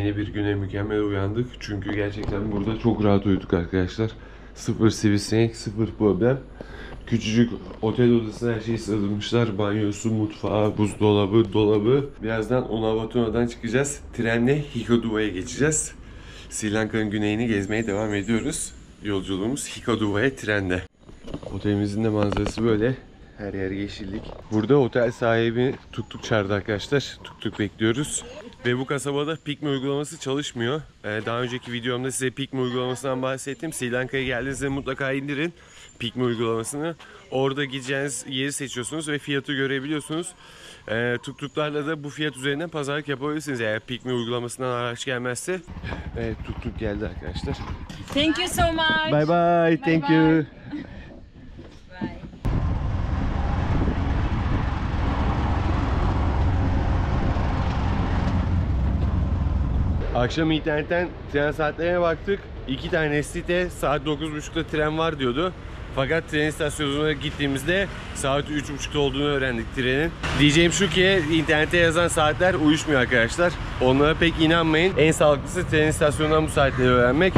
Yeni bir güne mükemmel uyandık. Çünkü gerçekten burada çok rahat uyuduk arkadaşlar. Sıfır sivrisinek, sıfır problem. Küçücük otel odasına her şeyi sığdırmışlar. Banyosu, mutfağı, buzdolabı, dolabı. Birazdan Uluwatunadan çıkacağız. Trenle Hikoduwa'ya geçeceğiz. Sri Lanka'nın güneyini gezmeye devam ediyoruz. Yolculuğumuz Hikoduwa'ya trenle. Otelimizin de manzarası böyle. Her yer yeşillik. Burada otel sahibi tuk tuk çağırdı arkadaşlar. Tuk tuk bekliyoruz. Ve bu kasabada Pikmi uygulaması çalışmıyor. Daha önceki videomda size Pikmi uygulamasından bahsettim. Sri Lanka'ya geldiğinizde mutlaka indirin Pikmi uygulamasını. Orada gideceğiniz yeri seçiyorsunuz ve fiyatı görebiliyorsunuz. Tuk tuklarla da bu fiyat üzerinden pazarlık yapabilirsiniz eğer Pikmi uygulamasından araç gelmezse. Evet, tuk tuk geldi arkadaşlar. Thank you so much. Bye bye. Thank you. Akşam internetten tren saatlerine baktık. 2 tane site saat 9.30'da tren var diyordu. Fakat tren istasyonuna gittiğimizde saat 3.30'da olduğunu öğrendik trenin. Diyeceğim şu ki internete yazan saatler uyuşmuyor arkadaşlar. Onlara pek inanmayın. En sağlıklısı tren istasyonundan bu saatleri öğrenmek.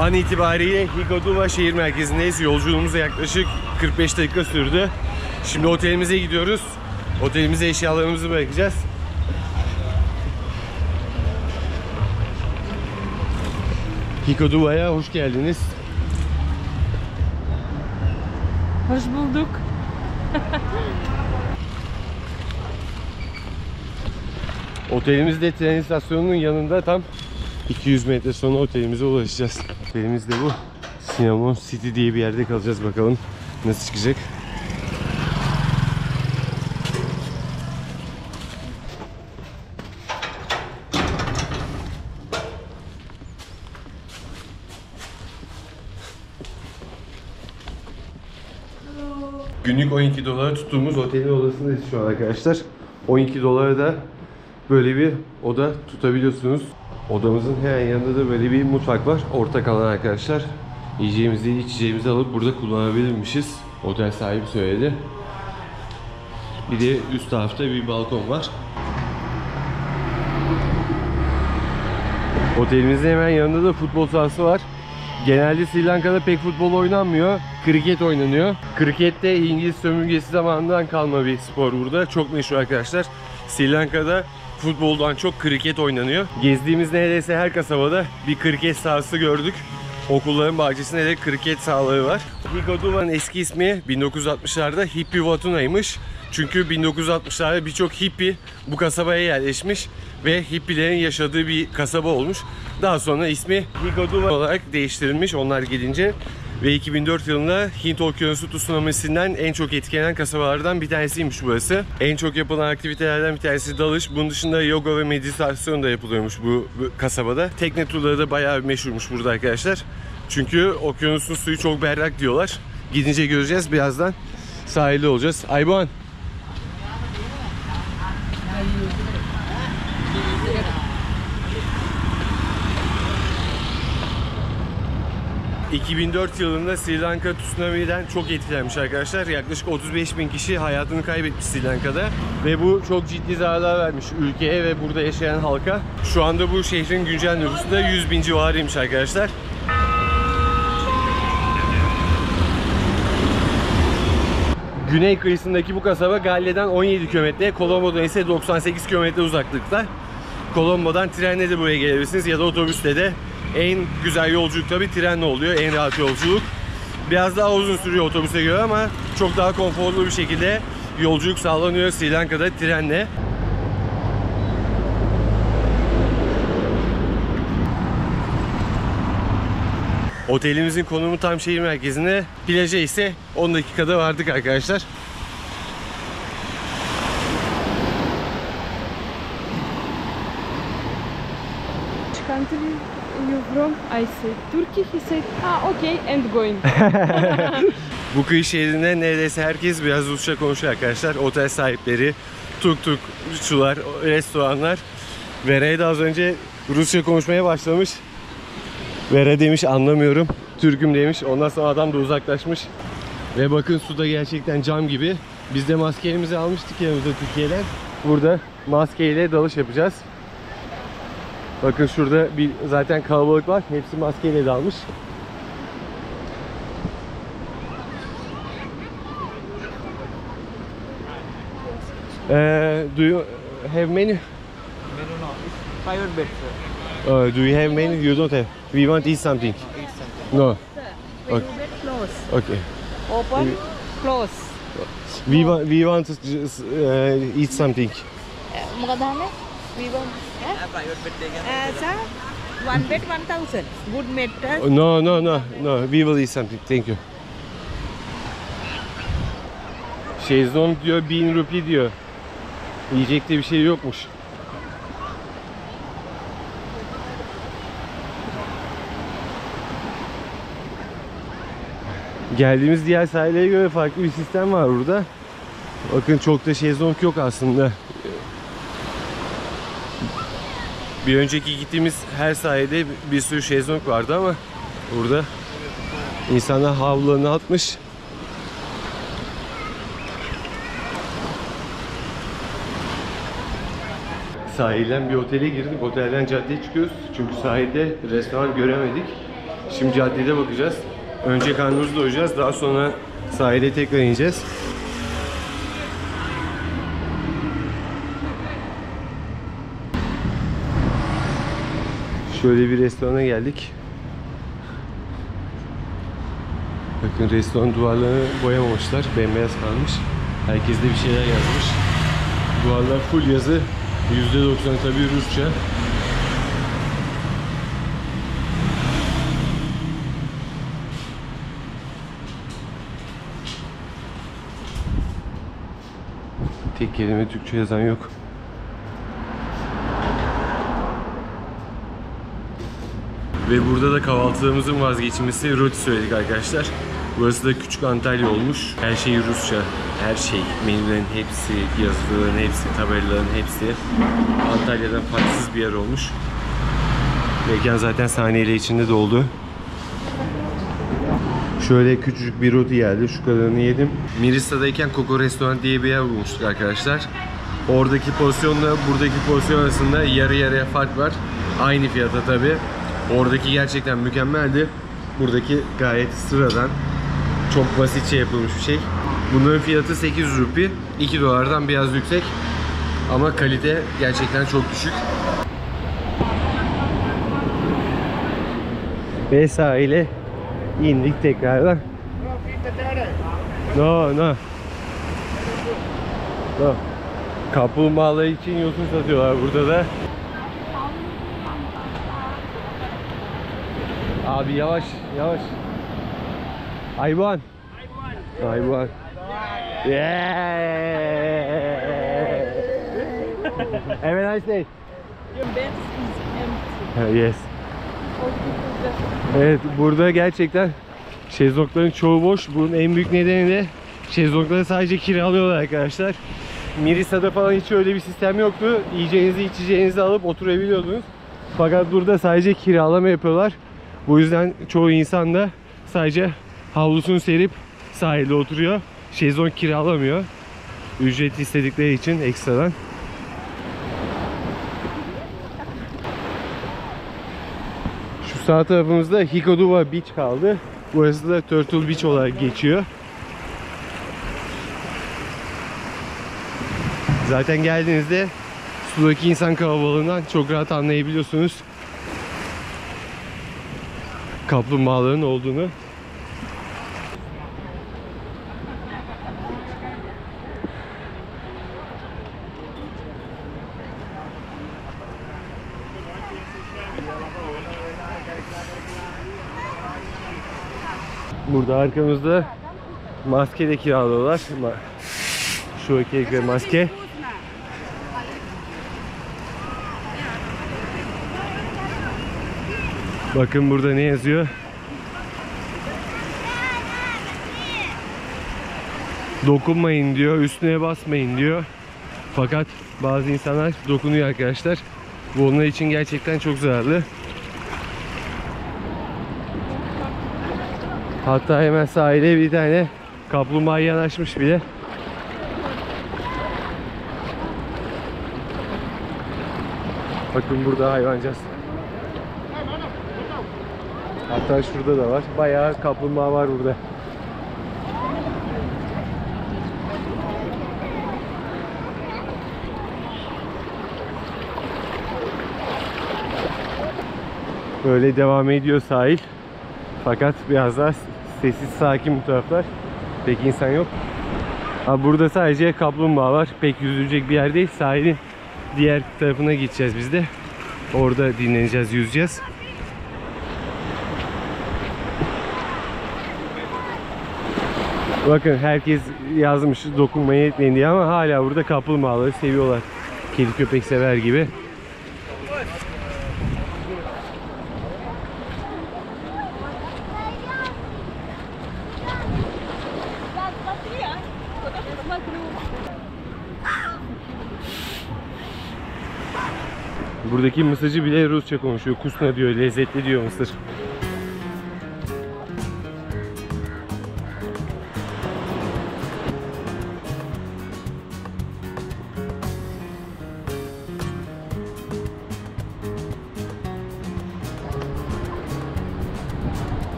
An itibariyle Hikoduwa şehir merkezindeyiz. Yolculuğumuz yaklaşık 45 dakika sürdü. Şimdi otelimize gidiyoruz. Otelimize eşyalarımızı bırakacağız. Hikoduwa'ya hoş geldiniz. Hoş bulduk. Otelimiz de tren istasyonunun yanında, tam 200 metre sonra otelimize ulaşacağız. Otelimiz de bu. Cinnamon City diye bir yerde kalacağız, bakalım nasıl çıkacak. Günlük 12 dolara tuttuğumuz otelin odasındayız şu an arkadaşlar. 12 dolara da böyle bir oda tutabiliyorsunuz. Odamızın hemen yanında da böyle bir mutfak var. Ortak alan arkadaşlar. Yiyeceğimizi, içeceğimizi alıp burada kullanabilirmişiz. Otel sahibi söyledi. Bir de üst tarafta bir balkon var. Otelimizin hemen yanında da futbol sahası var. Genelde Sri Lanka'da pek futbol oynanmıyor. Kriket oynanıyor. Kriket de İngiliz sömürgesi zamanından kalma bir spor burada. Çok meşhur arkadaşlar. Sri Lanka'da futboldan çok kriket oynanıyor. Gezdiğimiz neredeyse her kasabada bir kriket sahası gördük. Okulların bahçesinde de kriket sahaları var. Hikoduwa'nın eski ismi 1960'larda Hippiwatuna'ymış. Çünkü 1960'larda birçok hippi bu kasabaya yerleşmiş ve hippilerin yaşadığı bir kasaba olmuş. Daha sonra ismi Hikoduwa olarak değiştirilmiş onlar gelince. Ve 2004 yılında Hint Okyanusu tsunamisinden en çok etkilenen kasabalardan bir tanesiymiş burası. En çok yapılan aktivitelerden bir tanesi dalış. Bunun dışında yoga ve meditasyon da yapılıyormuş bu kasabada. Tekne turları da bayağı meşhurmuş burada arkadaşlar. Çünkü okyanusun suyu çok berrak diyorlar. Gidince göreceğiz, birazdan sahilde olacağız. Ayboğan. 2004 yılında Sri Lanka tsunami'den çok etkilenmiş arkadaşlar. Yaklaşık 35.000 kişi hayatını kaybetmiş Sri Lanka'da. Ve bu çok ciddi zararlar vermiş ülkeye ve burada yaşayan halka. Şu anda bu şehrin güncel nüfusu da 100.000 civarıymış arkadaşlar. Güney kıyısındaki bu kasaba Galle'den 17 km, Colombo'dan ise 98 km uzaklıkta. Colombo'dan trenle de buraya gelebilirsiniz ya da otobüsle de. En güzel yolculuk tabii trenle oluyor, en rahat yolculuk. Biraz daha uzun sürüyor otobüse göre ama çok daha konforlu bir şekilde yolculuk sağlanıyor Sri Lanka'da trenle. Otelimizin konumu tam şehir merkezinde, plaja ise 10 dakikada vardık arkadaşlar. Country you from? I said Turkey. He said, okay, and going. Bu kıyı şehrinde neredeyse herkes biraz Rusça konuşuyor arkadaşlar. Otel sahipleri, tuk-tukçular, restoranlar. Vera da az önce Rusça konuşmaya başlamış. Vera demiş anlamıyorum, Türk'üm demiş. Ondan sonra adam da uzaklaşmış. Ve bakın su da gerçekten cam gibi. Biz de maskelerimizi almıştık yanımızda Türkiye'den. Burada maskeyle dalış yapacağız. Bakın şurada bir zaten kalabalık var. Hepsi maskeyle dalmış. Do you have menu? Menu no, it's private bed, sir. Do you have menu? You don't have. We want to eat something. Eat something. No. When you get close, Okay. open, close. We want to just, eat something. මොකද අහන්නේ? We want Private bed දෙක. sir, one bed 1,000. Good mattress. No. We will eat something. Thank you. Şezlong diyor 1000 rupi diyor. Yiyecek de bir şey yokmuş. Geldiğimiz diğer sahillere göre farklı bir sistem var burada. Bakın çok da şezlong yok aslında. Bir önceki gittiğimiz her sahilde bir sürü şezlong vardı ama burada insanlar havlularını atmış. Sahilden bir otele girdik. Otelden caddeye çıkıyoruz. Çünkü sahilde restoran göremedik. Şimdi caddede bakacağız. Önce karnımızı doyuracağız. Daha sonra sahile tekrar ineceğiz. Şöyle bir restorana geldik. Bakın restoran duvarlarını boyamamışlar. Bembeyaz kalmış. Herkes de bir şeyler yazmış. Duvarlar full yazı. %90 tabii Rusça. Tek kelime Türkçe yazan yok. Ve burada da kahvaltılarımızın vazgeçilmesi roti söyledik arkadaşlar. Burası da küçük Antalya olmuş. Her şey Rusça. Her şey. Menülerin hepsi, yazıların hepsi, tabelaların hepsi. Antalya'dan farksız bir yer olmuş. Mekan zaten saniyeyle içinde doldu. Şöyle küçücük bir roti geldi. Şu kadarını yedim. Mirissa'dayken Coco Restoran diye bir yer bulmuştuk arkadaşlar. Oradaki pozisyonla buradaki pozisyon arasında yarı yarıya fark var. Aynı fiyata tabi. Oradaki gerçekten mükemmeldi. Buradaki gayet sıradan. Çok basitçe yapılmış bir şey. Bunların fiyatı 800 rupi. 2 dolardan biraz yüksek. Ama kalite gerçekten çok düşük. Ve sahile indik tekrardan. No. Kaplumbağalar için yosun satıyorlar burada da. Abi yavaş. Ayvan. Yeah. Have a nice day. Your bed is empty. Yes. Evet, burada gerçekten şezlongların çoğu boş. Bunun en büyük nedeni de şezlongları sadece kiralıyorlar arkadaşlar. Mirissa'da falan hiç öyle bir sistem yoktu. Yiyeceğinizi içeceğinizi alıp oturabiliyordunuz. Fakat burada sadece kiralama yapıyorlar. Bu yüzden çoğu insan da sadece havlusunu serip sahilde oturuyor. Şezlong kiralamıyor. Ücret istedikleri için ekstradan. Şu sağ tarafımızda Hikoduwa Beach kaldı. Burası da Turtle Beach olarak geçiyor. Zaten geldiğinizde sudaki insan kalabalığından çok rahat anlayabiliyorsunuz kaplumbağaların olduğunu. Burada arkamızda maske de kiralıyorlar. Şu iki maske. Bakın burada ne yazıyor? Dokunmayın diyor, üstüne basmayın diyor. Fakat bazı insanlar dokunuyor arkadaşlar. Bu onlar için gerçekten çok zararlı. Hatta hemen sahile bir tane Kaplumbağa yanaşmış bile. Bakın burada hayvancağız. Hatta şurada da var. Bayağı kaplumbağa var burada. Böyle devam ediyor sahil. Fakat biraz daha sessiz, sakin bu taraflar. Pek insan yok. Burada sadece kaplumbağa var. Pek yüzülecek bir yer değil. Sahilin diğer tarafına gideceğiz biz de. Orada dinleneceğiz, yüzeceğiz. Bakın herkes yazmış dokunmayı etmeyin diye ama hala burada kaplumbağaları seviyorlar. Kedi köpek sever gibi. Buradaki mısırcı bile Rusça konuşuyor. Kusna diyor, lezzetli diyor mısır.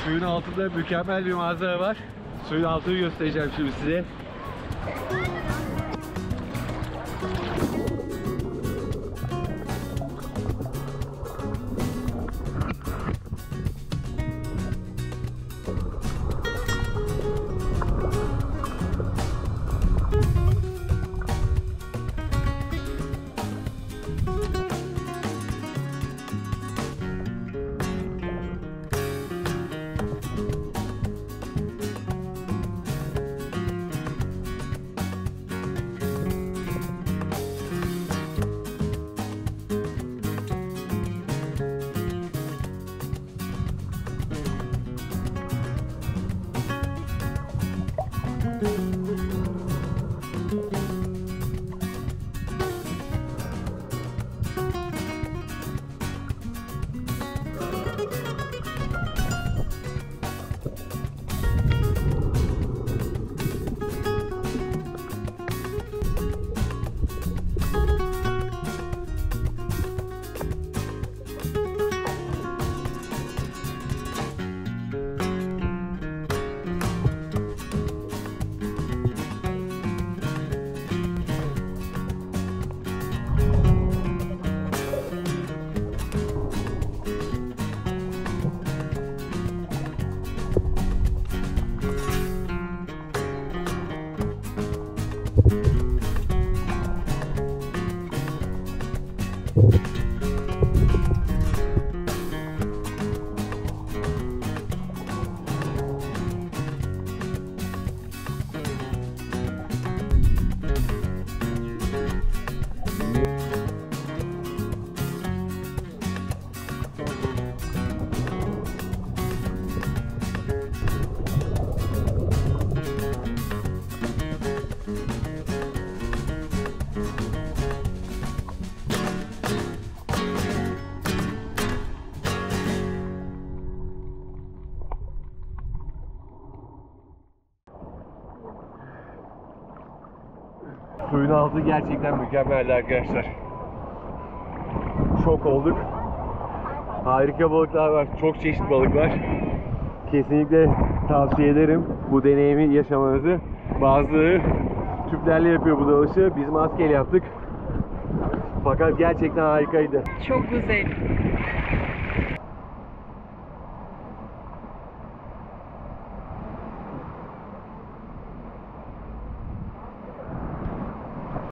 Suyun altında mükemmel bir manzara var. Suyun altını göstereceğim şimdi size. Suyun altı gerçekten mükemmeldi arkadaşlar. Şok olduk. Harika balıklar var. Çok çeşitli balık var. Kesinlikle tavsiye ederim bu deneyimi yaşamanızı. Bazıları tüplerle yapıyor bu dalışı. Biz maskeyle yaptık. Fakat gerçekten harikaydı. Çok güzel.